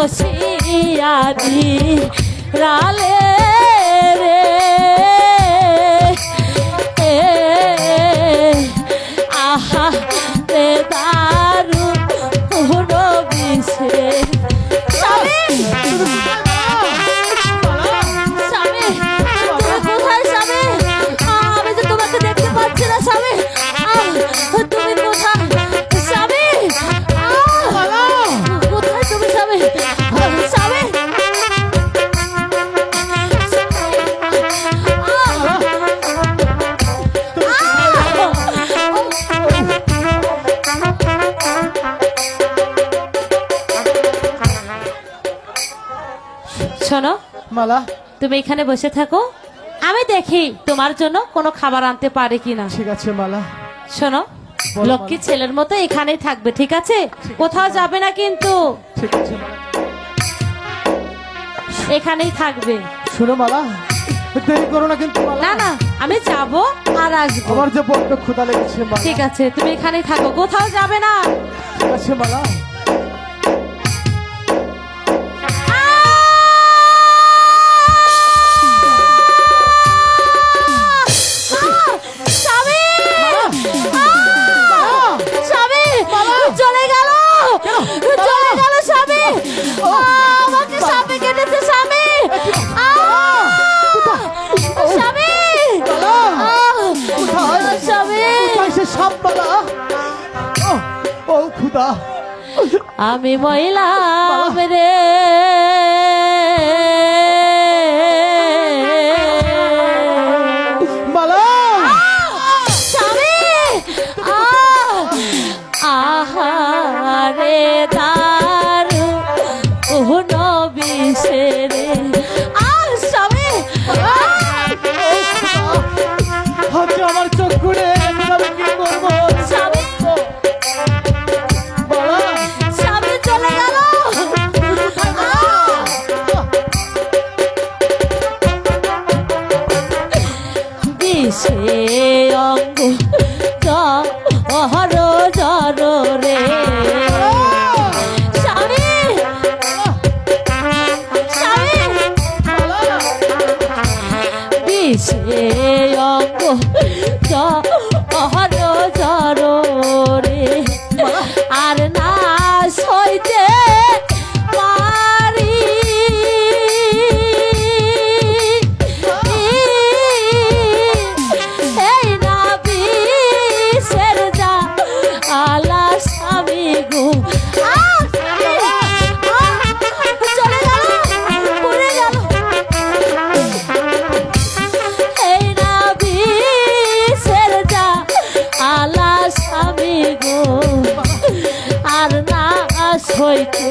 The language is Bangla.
বসিয়ারি রালে রে আহা রে দারু হলো বিষে শোনো মালা, তুমি এখানে বসে থাকো, আমি দেখি তোমার জন্য কোনো খাবার আনতে পারে কিনা। ঠিক আছে মালা। শোনো, লক্ষ্মী ছেলের মতো এখানেই থাকবে, ঠিক আছে? কোথাও যাবে না কিন্তু, ঠিক আছে মালা, এখানেই থাকবে। শোনো মালা, দেরি করো না কিন্তু মালা। না না, আমি যাবো আর আসবো। আমার যে বড্ড ক্ষুধা লেগেছে মালা। ঠিক আছে, তুমি এখানেই থাকো, কোথাও যাবে না। ঠিক আছে মালা। চলে গেল স্বামী, আমাকে সাপে কেটেছে স্বামী, স্বামী, স্বামী, ও খুদা, আমি মহিলা রে মালা, স্বামী, আহারে দারু নবিসে রে স্বামী, হচ্ছে আমার চোখ ঘুরে কি করবো স্বামী, মালা, স্বামী চলে গেল। দিশে অঙ্গ জহর জর রে স্বামী, স্বামী, দিশে অঙ্গ জহর জর রে আর না সইতে পারি এই না বিষের যা আলা স্বামী গো চলে গেল, পড়ে গেল, এই না বিষের যা আলা স্বামী গো আর না সইতে